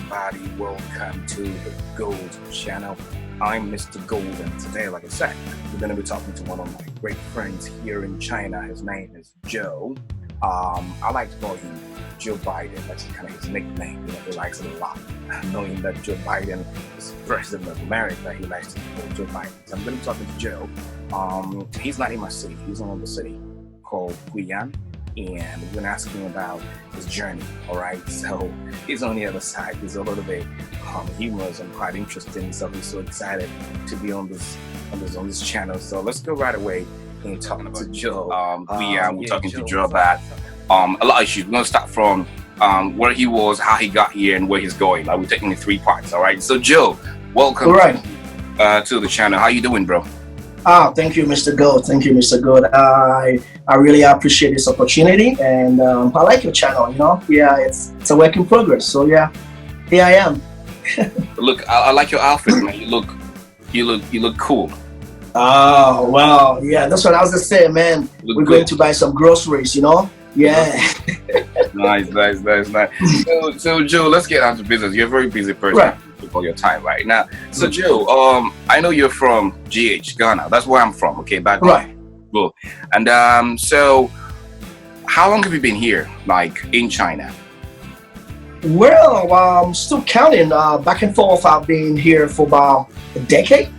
everybody. Welcome to the Gold channel. I'm Mr. Gold, and today, like I said, we're going to be talking to one of my great friends here in China. His name is Joe. I like to call him Joe Biden. That's kind of his nickname. He likes it a lot. Knowing that Joe Biden is president of America, he likes to call Joe Biden. So I'm going to be talking to Joe. He's not in my city. He's in another city called Guiyang. And we're gonna ask him about his journey. All right, so he's on the other side. He's a little bit humorous and quite interesting. So he's so excited to be on this channel. So let's go right away and talk to Joe. We're talking to Joe about a lot of issues. We're gonna start from where he was, how he got here, and where he's going. Like we're taking the 3 parts. All right. So Joe, welcome to the channel. How you doing, bro? Thank you, Mr. Gold. Thank you, Mr. Gold. I really appreciate this opportunity, and I like your channel. Yeah, it's a work in progress. So yeah, here I am. Look, I like your outfit, man. You look cool. Oh well, yeah, that's what I was gonna say, man. We're going to buy some groceries, Yeah. Nice. So Joe, let's get down to business. You're a very busy person. Right. For your time right now. So Joe, I know you're from GH, Ghana. That's where I'm from. Okay, back right. Cool. And so how long have you been here, like in China? Well, I'm still counting. Back and forth, I've been here for about a decade.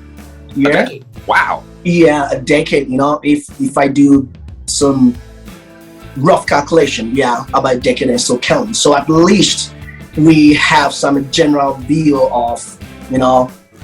Yeah. A decade? Wow. Yeah, a decade. If I do some rough calculation, yeah, about a decade and still counting. So at least we have some general view of,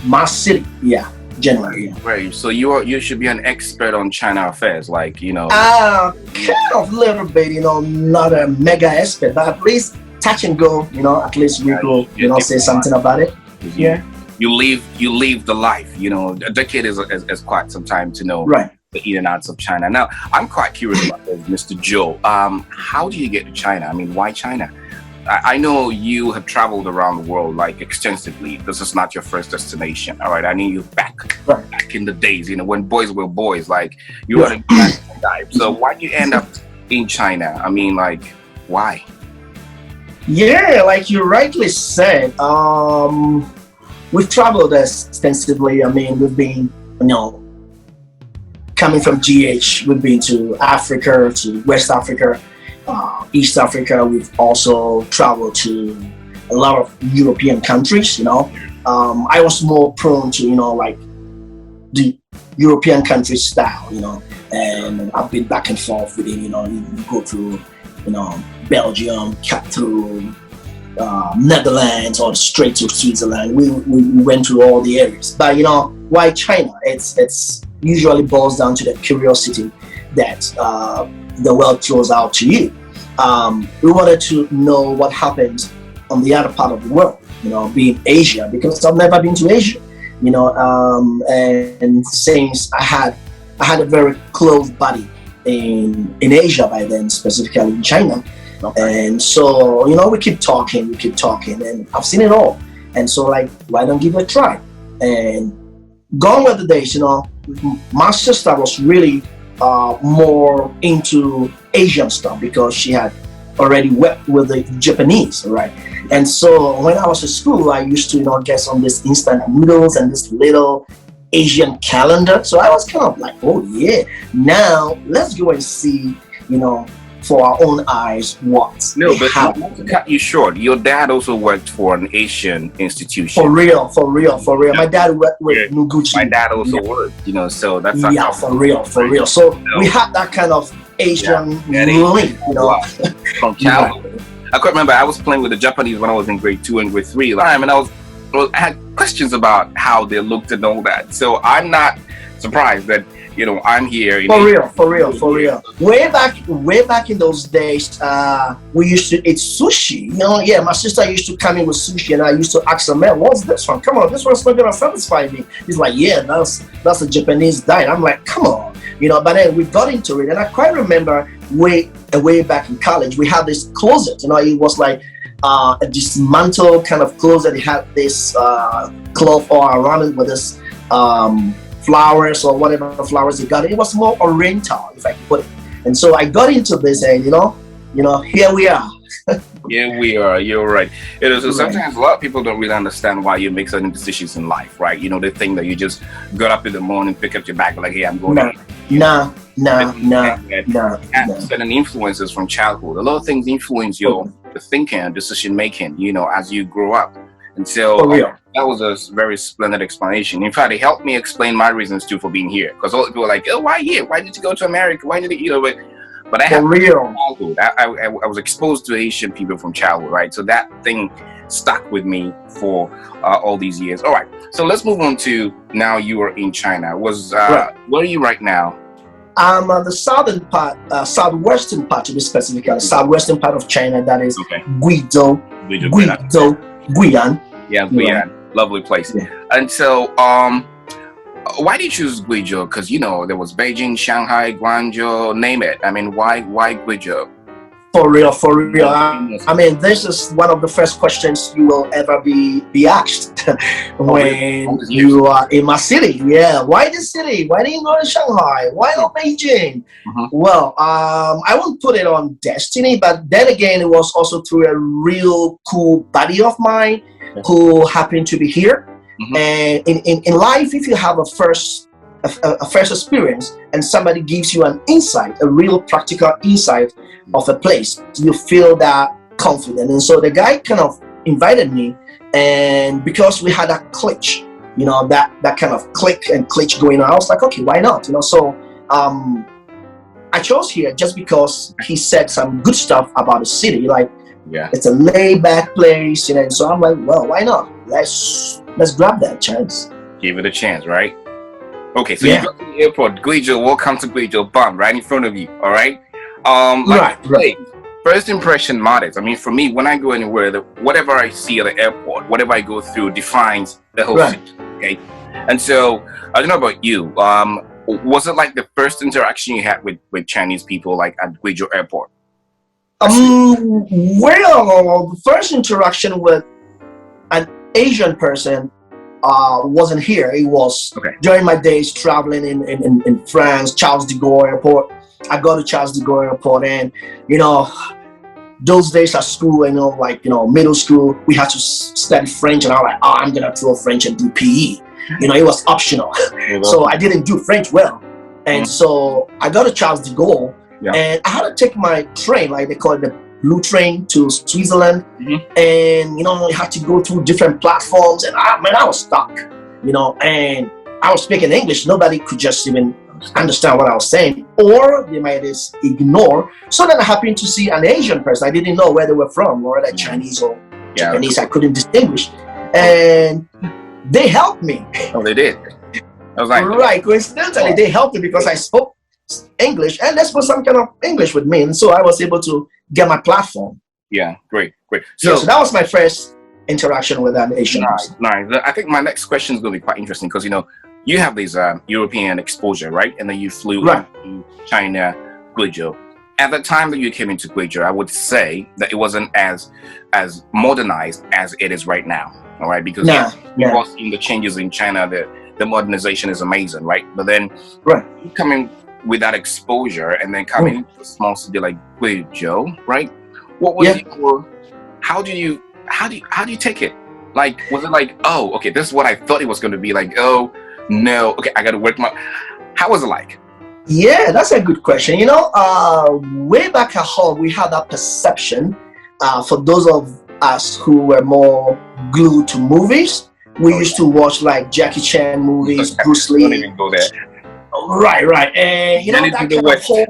my city. Yeah, generally. Yeah. Right. So you should be an expert on China affairs, like, kind of little bit, not a mega expert, but at least touch and go, at least we go, say something about it. Yeah. You live the life, a decade is quite some time to know the in and outs of China. Now, I'm quite curious about this, Mr. Joe. How do you get to China? I mean, why China? I know you have traveled around the world like extensively. This is not your first destination. All right. I knew you back in the days, when boys were boys, like you were a guy. So why did you end up in China? I mean, like, why? Yeah, like you rightly said, we've traveled extensively. I mean, we've been, coming from GH, we've been to Africa, to West Africa, East Africa. We've also traveled to a lot of European countries. I was more prone to like the European country style, and I've been back and forth with it. You go through Belgium, cut through Netherlands, or straight to Switzerland. We went through all the areas. But why China? It's usually boils down to the curiosity that the world throws out to you. We wanted to know what happens on the other part of the world, being Asia, because I've never been to Asia, and since I had a very close buddy in Asia by then, specifically in China. And so, we keep talking, and I've seen it all. And so, like, why don't give it a try? And gone were the days, my sister was really more into Asian stuff because she had already worked with the Japanese, right? And so when I was at school, I used to, get some this instant noodles and this little Asian calendar. So I was kind of like, oh yeah, now let's go and see, for our own eyes what. No, but to cut you short, your dad also worked for an Asian institution. For real. My dad worked with Noguchi. My dad also worked, so that's for real. So we had that kind of Asian link, from childhood. I could remember I was playing with the Japanese when I was in grade 2 and grade 3, and I had questions about how they looked and all that. So I'm not surprised that I'm here. For real. Way back in those days, we used to eat sushi. My sister used to come in with sushi, and I used to ask her, man, what's this one? Come on, this one's not gonna satisfy me. He's like, yeah, that's a Japanese diet. I'm like, come on, But then we got into it, and I quite remember way back in college, we had this closet. It was like a dismantled kind of closet. It had this cloth all around it with this flowers or whatever flowers he got. It was more oriental, if I could put it. And so I got into this, and here we are. Yeah, we are. You're right. It is. So Right. sometimes a lot of people don't really understand why you make certain decisions in life, right? You know, they think that you just got up in the morning, pick up your bag, like, hey, I'm going Nah, here. You know, nah, they nah, don't nah, think that nah, you have nah. certain influences from childhood. A lot of things influence your For, thinking and decision making, you know, as you grow up. And so for real. that was a very splendid explanation. In fact, it helped me explain my reasons too for being here. Because all people are like, oh, why here? Why did you go to America? Why did you know? But I For have real. childhood. I was exposed to Asian people from childhood, right? So that thing stuck with me for all these years. All right. So let's move on to now you are in China. Right. Where are you right now? I'm on the southern part, southwestern part to be specific, southwestern part of China. That is Okay. Guizhou, Guizhou, Guian. Yeah, Right. Guian. Lovely place. Yeah. And so, why did you choose Guizhou? Because you know there was Beijing, Shanghai, Guangzhou, name it. I mean, why Guizhou? For real, for real. I mean, this is one of the first questions you will ever be asked when you are in my city. Yeah, why this city? Why didn't you go to Shanghai? Why not Beijing? Well, I won't put it on destiny, but then again, it was also through a real cool buddy of mine who happened to be here. And in life, if you have a first experience and somebody gives you an insight, a real practical insight of a place, you feel that confident. And so the guy kind of invited me, and because we had that click, you know, that kind of click and glitch going on, I was like, okay, why not? You know, so I chose here just because he said some good stuff about the city, like it's a laid back place, you know. And so I'm like, well, why not? Let's grab that chance. Give it a chance, right? Okay, so you go to the airport, Guizhou, welcome to Guizhou, bam, right in front of you, all right? Right. First impression matters. I mean, for me, when I go anywhere, whatever I see at the airport, whatever I go through defines the whole city, okay? And so, I don't know about you, was it like the first interaction you had with Chinese people, like at Guizhou airport? Well, the first interaction with an Asian person wasn't here. It was during my days traveling in France, Charles de Gaulle Airport. I go to Charles de Gaulle Airport, and you know, those days at school, you know, like, you know, middle school, we had to study French, and I was like, oh, I'm gonna throw French and do PE. You know, it was optional, so I didn't do French well, and so I got to Charles de Gaulle, and I had to take my train, like they call it the blue train, to Switzerland, and you know, you had to go through different platforms, and I was stuck, you know, and I was speaking English. Nobody could just even understand what I was saying, or they might just ignore. So then I happened to see an Asian person. I didn't know where they were from, or whether Chinese or Japanese. I couldn't distinguish, and they helped me. Oh, they did. I was like, right, coincidentally, they helped me because I spoke English, and they spoke some kind of English with me, and so I was able to get my platform. Yeah, great. So that was my first interaction with an Asian person. Nice. I think my next question is going to be quite interesting because, you know, you have this European exposure, right? And then you flew into China, Guizhou. At the time that you came into Guizhou, I would say that it wasn't as modernized as it is right now. All right, because we've all seen the changes in China. The modernization is amazing, right? But then you coming with that exposure and then coming into a small city like Guizhou, right? What was your? How do you take it? Like, was it like, oh, okay, this is what I thought it was going to be like? Oh no, okay, I got to work my. How was it like? Yeah, that's a good question. You know, way back at home, we had that perception. For those of us who were more glued to movies, we used to watch like Jackie Chan movies, Bruce Lee. Don't even go there. Right, and you know that kind of whole.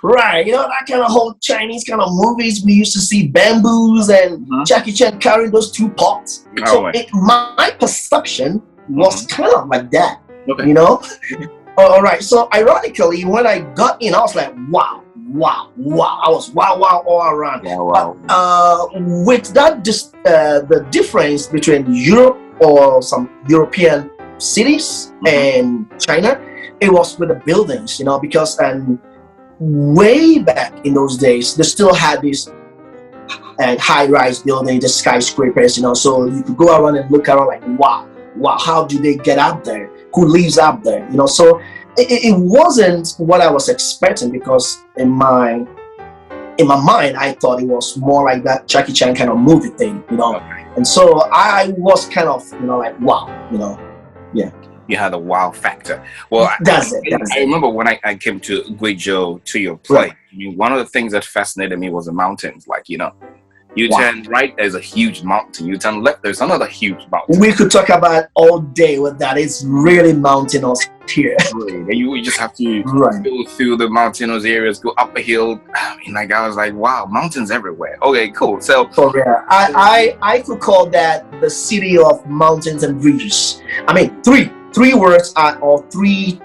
Right, you know, that kind of whole Chinese kind of movies. We used to see bamboos and Jackie Chan carrying those two pots. So my perception was kind of like that, you know. All right, so ironically, when I got in, I was like, wow. I was wow all around. With that, the difference between Europe or some European cities and China, it was with the buildings, you know, because way back in those days, they still had these high-rise buildings, the skyscrapers, you know, so you could go around and look around like, wow, how do they get up there? Who lives up there? You know, so it wasn't what I was expecting, because in my in my mind, I thought it was more like that Jackie Chan kind of movie thing, you know. Okay. And so I was kind of, you know, like, wow, you know. Yeah. You had a wow factor. Well, That's it. I remember when I came to Guizhou to your place. I mean, one of the things that fascinated me was the mountains. Like, you know, you turn right, there's a huge mountain. You turn left, there's another huge mountain. We could talk about all day with that. It's really mountainous here. And you just have to go through the mountainous areas, go up a hill. I mean, like, I was like, wow, mountains everywhere. Okay, cool. So for real, I could call that the city of mountains and bridges. I mean, three words are, or three,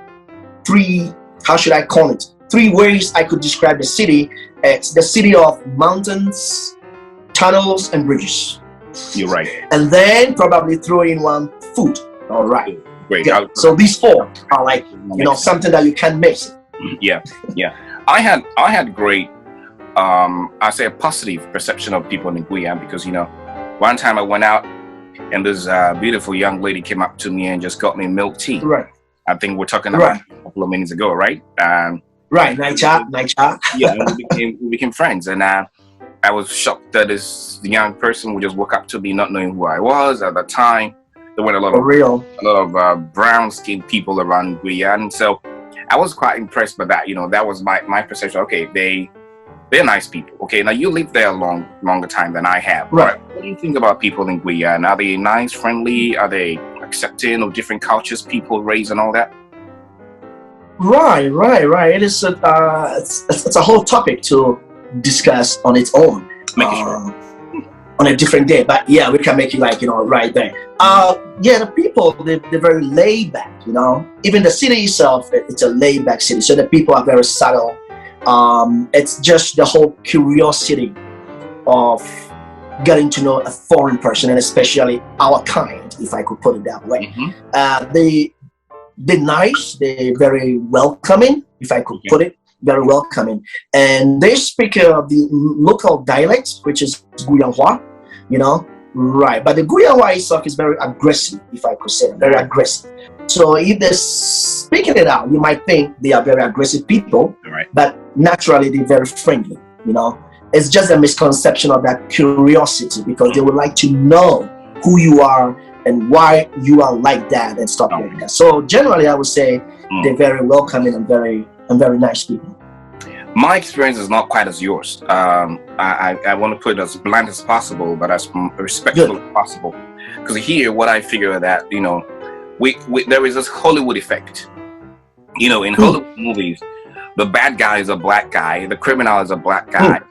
how should I call it? 3 ways I could describe the city. It's the city of mountains, tunnels, and bridges. You're right. And then probably throw in one, food. All right. Great. Yeah. So these 4 are like, you know, something that you can't miss. Yeah. I had great, I say a positive perception of people in Guyana because, you know, one time I went out and this beautiful young lady came up to me and just got me milk tea. Right. I think we're talking about a couple of minutes ago, right? Right. Naicha. Yeah, and we became friends, and I was shocked that this young person would just walk up to me, not knowing who I was at the time. There were a lot of brown-skinned people around Guyana, so I was quite impressed by that. You know, that was my perception. Okay, they're nice people. Okay, now you live there a longer time than I have. Right. What do you think about people in Guyana? Are they nice, friendly? Are they accepting of different cultures, people, race, and all that? Right. It is it's a whole topic to discuss on its own. On a different day, but yeah, we can make it like, you know, right there. Yeah, the people, they're very laid back, you know. Even the city itself, it's a laid back city, so the people are very subtle. It's just the whole curiosity of getting to know a foreign person, and especially our kind, if I could put it that way. They're nice, they're very welcoming, if I could put it, very welcoming. And they speak the local dialect, which is Guyanghua, you know, right. But the Guyanghua itself is very aggressive, if I could say, very aggressive. So if they're speaking it out, you might think they are very aggressive people, but naturally they're very friendly, you know. It's just a misconception of that curiosity, because they would like to know who you are and why you are like that and stuff like that. So generally, I would say they're very welcoming and very nice people. My experience is not quite as yours. I want to put it as blunt as possible, but as respectful as possible. Because here, what I figure that, you know, there is this Hollywood effect. You know, in Hollywood movies, the bad guy is a black guy, the criminal is a black guy.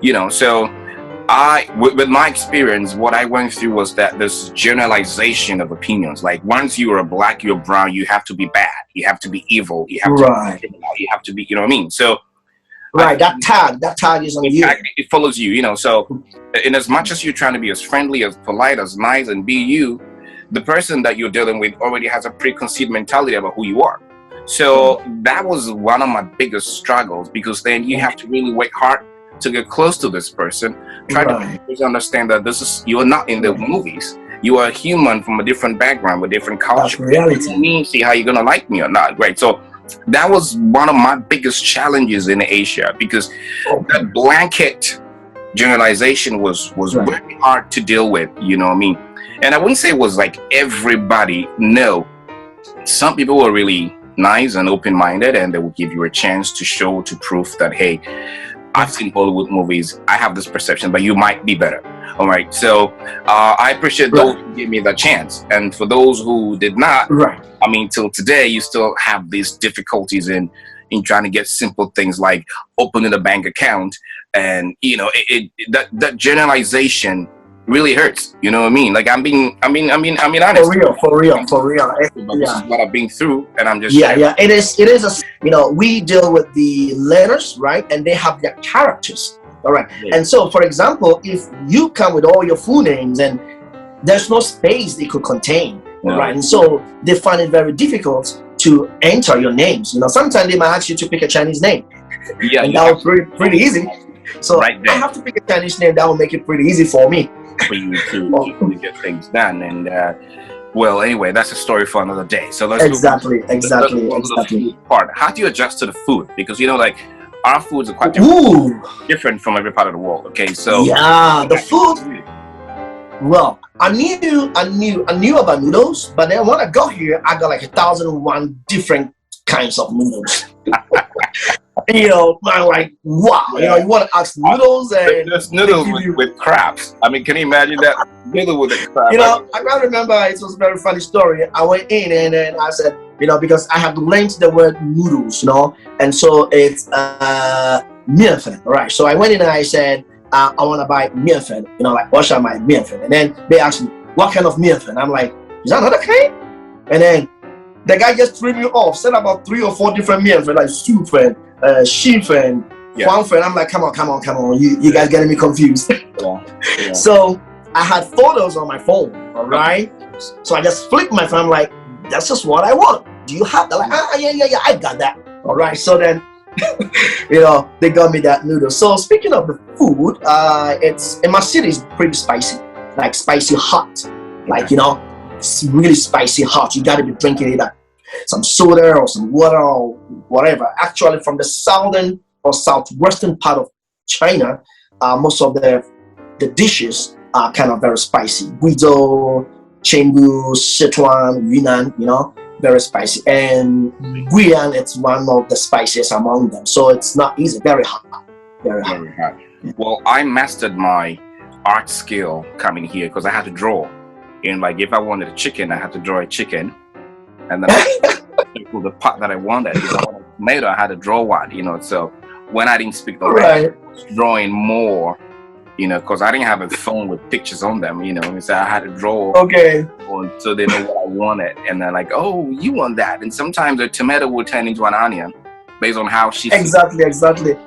You know, so with my experience, what I went through was that this generalization of opinions. Like, once you are black, you're brown, you have to be bad, you have to be evil, you have to be criminal, you have to be, you know what I mean? So that tag is on you. It follows you, you know. So in as much as you're trying to be as friendly, as polite, as nice, and be you, the person that you're dealing with already has a preconceived mentality about who you are. So that was one of my biggest struggles, because then you have to really work hard to get close to this person, try to understand that you're not in the movies. You are a human from a different background with different culture. That's reality. See how you're gonna like me or not, right? So that was one of my biggest challenges in Asia, because that blanket generalization was very hard to deal with, you know what I mean? And I wouldn't say it was like everybody. No, some people were really nice and open-minded, and they will give you a chance to prove that, hey, I've seen Hollywood movies, I have this perception, but you might be better. All right, so I appreciate those who gave me the chance, and for those who did not, I mean, till today, you still have these difficulties in trying to get simple things like opening a bank account, and you know, that generalization really hurts. You know what I mean? Like, I mean, honest. For real. This is what I've been through, and I'm just It is a, you know, we deal with the letters, right, and they have their characters. All right, and so, for example, if you come with all your full names and there's no space they could contain, right, and so they find it very difficult to enter your names. You know, sometimes they might ask you to pick a Chinese name. And that was pretty easy. So I have to pick a Chinese name. That will make it pretty easy for me. For you to get things done. And well, anyway, that's a story for another day. So let's exactly. the food part. How do you adjust to the food? Because, you know, like, our foods are quite Ooh, different from every part of the world. Okay, so yeah, the food. Well, I knew about noodles, but then when I got here, I got like 1,001 different kinds of noodles. I'm like, wow. You want to ask noodles and Just noodles they give you. with crabs. I mean, can you imagine that noodle with the crab? I can remember it was a very funny story. I went in and then I said, because I have learned the word noodles, and so it's mienfen, right? So I went in and I said, I want to buy mienfen, like what shall I buy mienfen? And then they asked me, what kind of mienfen? I'm like, is that another kind? And then the guy just threw me off, said about 3 or 4 different mienfen, like soup and sheep and huangfen. I'm like, come on, you guys getting me confused. Yeah. So I had photos on my phone, all right? So I just flipped my phone, I'm like, that's just what I want. Do you have that? Like, yeah, I got that. All right. So then, they got me that noodle. So speaking of the food, it's in my city is pretty spicy, like spicy hot, like it's really spicy hot. You got to be drinking it like some soda or some water or whatever. Actually, from the southern or southwestern part of China, most of the dishes are kind of very spicy. Guizhou, Chengdu, Sichuan, Yunnan, very spicy. And Guian, it's one of the spiciest among them. So it's not easy, very hot. Very hot. Very hot. Well, I mastered my art skill coming here because I had to draw. Like if I wanted a chicken, I had to draw a chicken. And then the part that I wanted. If I wanted a tomato, I had to draw one, So when I didn't speak the language, I was drawing more. Because I didn't have a phone with pictures on them, so I had to draw. Okay. So they know what I wanted, and they're like, "Oh, you want that?" And sometimes a tomato will turn into an onion, based on how she. Exactly.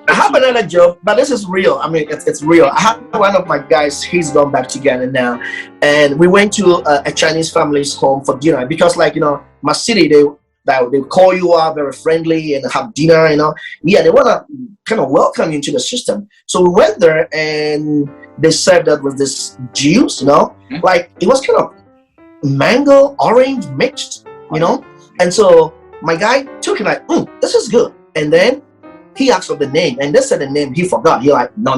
I have another joke, but this is real. I mean, it's real. I have one of my guys. He's gone back to Ghana now, and we went to a Chinese family's home for dinner because, my city they call you up very friendly and have dinner, they want to kind of welcome you into the system. So we went there and they served us with this juice, like it was kind of mango, orange mixed, and so my guy took it like, this is good. And then he asked for the name and they said the name, he forgot. He like, no,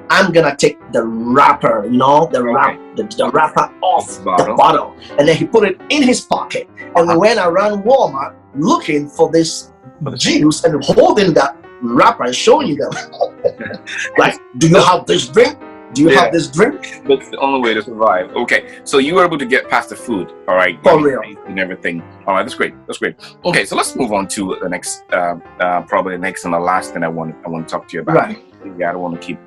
I'm gonna take the wrapper, the wrapper off the bottle. And then he put it in his pocket. And we went around Walmart looking for this juice and holding that wrapper and showing you them. Like, do you have this drink? Do you have this drink? That's the only way to survive. Okay, so you were able to get past the food, all right? For real. And everything. All right, that's great. Okay, so let's move on to the next, probably the next and the last thing I want to talk to you about. Right. Yeah, I don't want to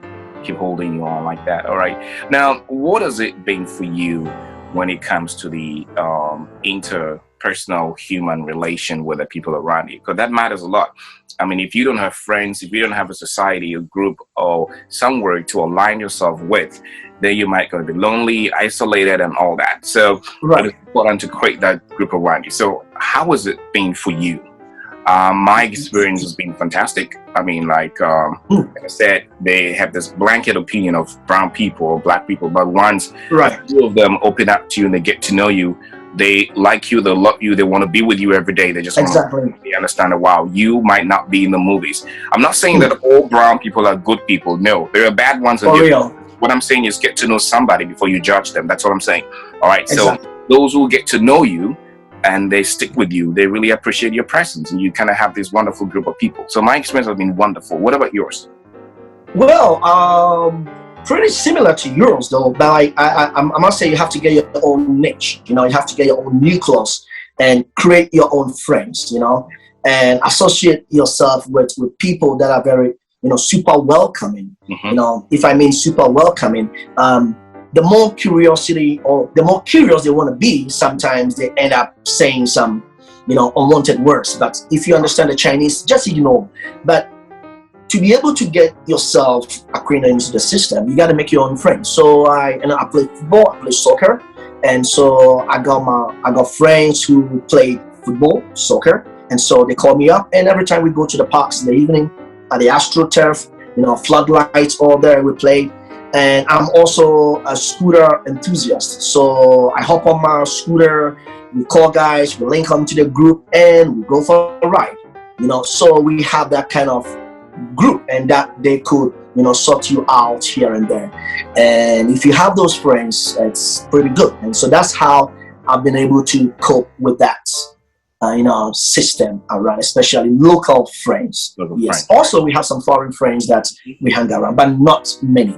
keep holding you on like that. All right. Now, what has it been for you when it comes to the interpersonal human relation with the people around you? Because that matters a lot. I mean, if you don't have friends, if you don't have a society, a group, or somewhere to align yourself with, then you might going to be lonely, isolated, and all that. So it's important to create that group around you. So how has it been for you? My experience has been fantastic. I mean, like I said, they have this blanket opinion of brown people or black people, but once two of them open up to you and they get to know you, they like you, they love you, they want to be with you every day. They just want to understand that, wow, you might not be in the movies. I'm not saying that all brown people are good people. No, there are bad ones. For real. What I'm saying is get to know somebody before you judge them. That's what I'm saying. All right. So those who get to know you and they stick with you, they really appreciate your presence, and you kind of have this wonderful group of people. So my experience has been wonderful. What about yours? Well, pretty similar to yours though, but I must say you have to get your own niche. You have to get your own nucleus and create your own friends. And associate yourself with people that are very super welcoming. If I mean super welcoming, the more curiosity or the more curious they want to be, sometimes they end up saying some unwanted words. But if you understand the Chinese, just ignore. But to be able to get yourself acquainted into the system, you got to make your own friends. So I play football, I play soccer, and so I got friends who play football, soccer, and so they call me up, and every time we go to the parks in the evening at the AstroTurf, floodlights all there, we play. And I'm also a scooter enthusiast, so I hop on my scooter, we call guys, we link them to the group, and we go for a ride. So we have that kind of group, and that they could, sort you out here and there. And if you have those friends, it's pretty good. And so that's how I've been able to cope with that, system around, especially local friends. Yes. Also, we have some foreign friends that we hang around, but not many.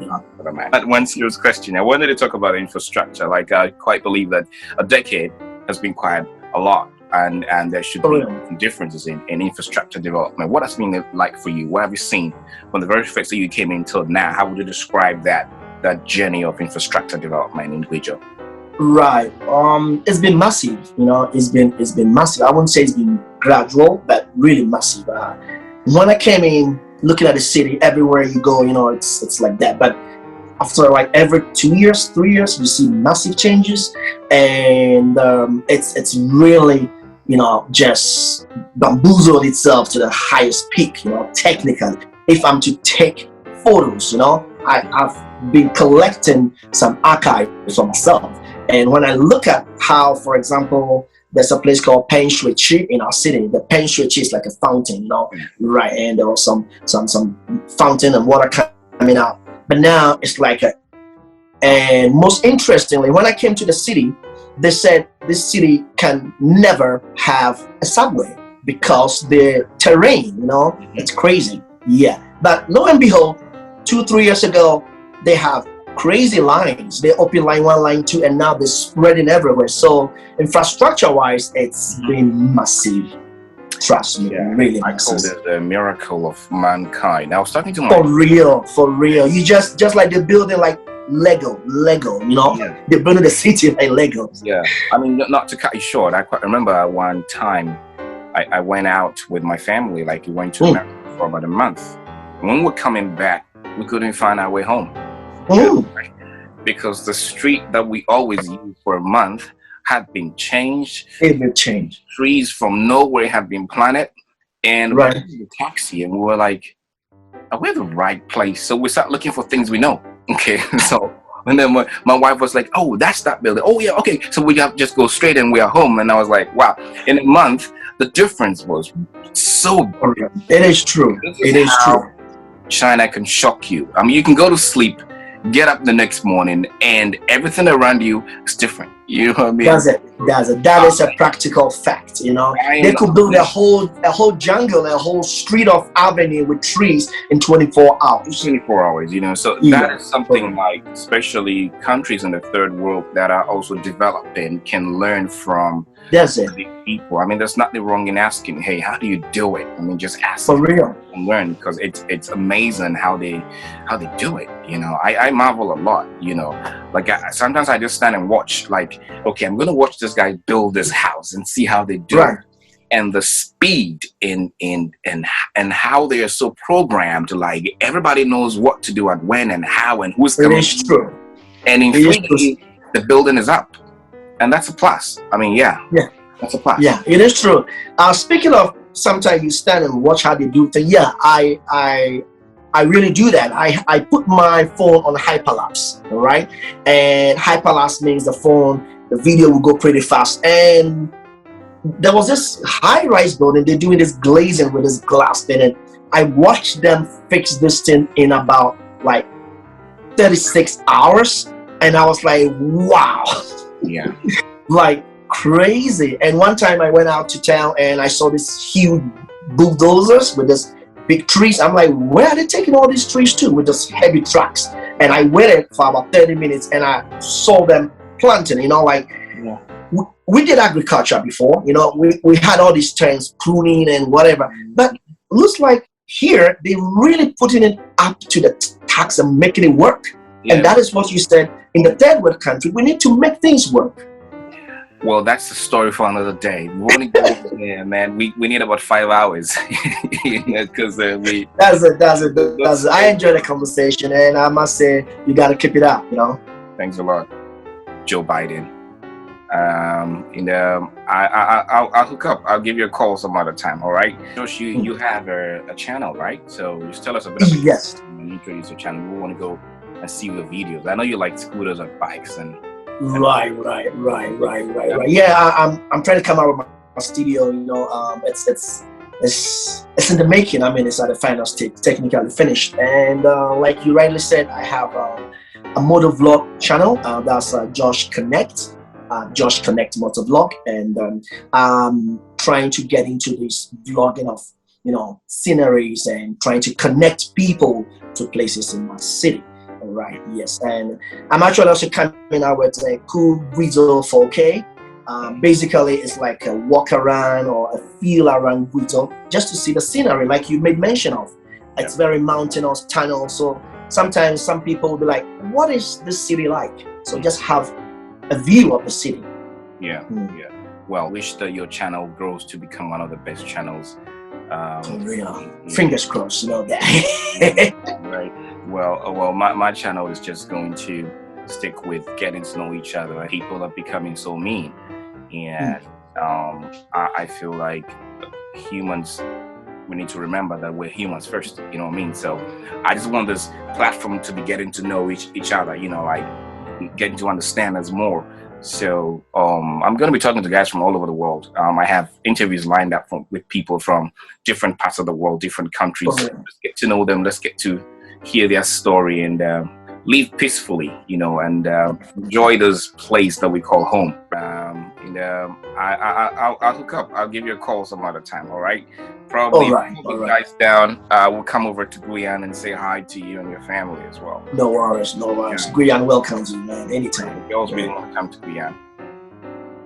But one serious question. I wanted to talk about infrastructure. Like, I quite believe that a decade has been quite a lot, and there should be differences in infrastructure development. What has been like for you? What have you seen from the very first day you came in till now? How would you describe that journey of infrastructure development in Guizhou? Right. It's been massive. It's been massive. I wouldn't say it's been gradual, but really massive. When I came in, looking at the city, everywhere you go, it's like that. But after like every 2 years, 3 years, we see massive changes, and it's really, just bamboozled itself to the highest peak. Technically, if I'm to take photos, I've been collecting some archives for myself. And when I look at how, for example, there's a place called Peng Shui Chi in our city. The Peng Shui Chi is like a fountain, right? And there was some fountain and water coming out. But now it's like and most interestingly, when I came to the city, they said this city can never have a subway because the terrain, it's crazy. Yeah. But lo and behold, 2-3 years ago, they have crazy lines. They open line 1, line 2, and now they're spreading everywhere. So infrastructure-wise, it's been massive. Trust me, really. I call it the miracle of mankind. I was talking to for real. You just like they're building like Lego. They're building the city like Legos. Yeah. I mean, not to cut you short, I quite remember one time I went out with my family. Like, we went to America for about a month. When we were coming back, we couldn't find our way home. Because the street that we always use for a month had been changed. It will change. Trees from nowhere had been planted, and we went to the taxi, and we were like, "Are we at the right place?" So we started looking for things we know. Okay, so and then my wife was like, "Oh, that's that building. Oh yeah, okay." So we have just go straight, and we are home. And I was like, "Wow!" In a month, the difference was so big. It is true. It is true. China can shock you. I mean, you can go to sleep, get up the next morning, and everything around you is different. You know what I mean? Does it? That is a practical fact. They could build a whole jungle, a whole street of avenue with trees in 24 hours. 24 hours, So that is something like, especially countries in the third world that are also developing can learn from. Does it? People. I mean, there's nothing wrong in asking, "Hey, how do you do it?" I mean, just ask for real and learn, because it's amazing how they do it. I marvel a lot. Like sometimes I just stand and watch. Like, okay, I'm gonna watch this guy build this house and see how they do it, and the speed and how they are so programmed. Like, everybody knows what to do and when and how and who's coming. It is true. And in 3 days, the building is up. And that's a plus. I mean, that's a plus. Yeah, it is true. Speaking of, sometimes you stand and watch how they do things. Yeah, I really do that. I put my phone on hyperlapse, right? And hyperlapse means the video will go pretty fast. And there was this high-rise building. They're doing this glazing with this glass in it. I watched them fix this thing in about like 36 hours, and I was like, wow. Yeah. Like crazy. And one time I went out to town and I saw this huge bulldozers with this big trees. I'm like, where are they taking all these trees to with this heavy trucks? And I waited for about 30 minutes and I saw them planting, we did agriculture before, we had all these terms, pruning and whatever, but looks like here they're really putting it up to the tax and making it work. And that is what you said. In the third world country, we need to make things work. Well, that's the story for another day. We want to go over there, man. We need about 5 hours. Because That's it. I enjoy the conversation, and I must say, you got to keep it up, Thanks a lot, Joe Biden. I'll hook up. I'll give you a call some other time. All right. Josh, you have a channel, right? So just tell us a bit. Yes. Introduce your channel. We want to go and see your videos. I know you like scooters and bikes and. Right. Yeah, I'm trying to come out with my studio. it's in the making. I mean, it's at the final stage, technically finished. And like you rightly said, I have a motovlog channel. That's Josh Connect. Josh Connect Motovlog, and I'm trying to get into this vlogging of sceneries and trying to connect people to places in my city. All right, yes, and I'm actually also coming out with a cool Guido 4K. Basically, it's like a walk around or a feel around Guido just to see the scenery, like you made mention of. It's very mountainous tunnel, so sometimes some people will be like, "What is this city like?" So just have a view of the city. Yeah. Well, wish that your channel grows to become one of the best channels. Fingers crossed, that. Right. Well, my channel is just going to stick with getting to know each other. People are becoming so mean, and I feel like humans, we need to remember that we're humans first. You know what I mean? So I just want this platform to be getting to know each other. Like getting to understand us more. So I'm going to be talking to guys from all over the world. I have interviews lined up with people from different parts of the world, different countries. Okay. Let's get to know them. Let's get to hear their story and live peacefully, and enjoy this place that we call home. I'll hook up. I'll give you a call some other time. All right. Probably all right. Guys down. We'll come over to Guyana and say hi to you and your family as well. No worries. Yeah. Guyana welcomes you, man. Anytime. We always been want to come to Guyana.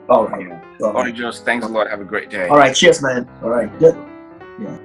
All right. Yeah. All right, Josh. Thanks a lot. Have a great day. All right. Cheers, man. All right. Good. Yeah.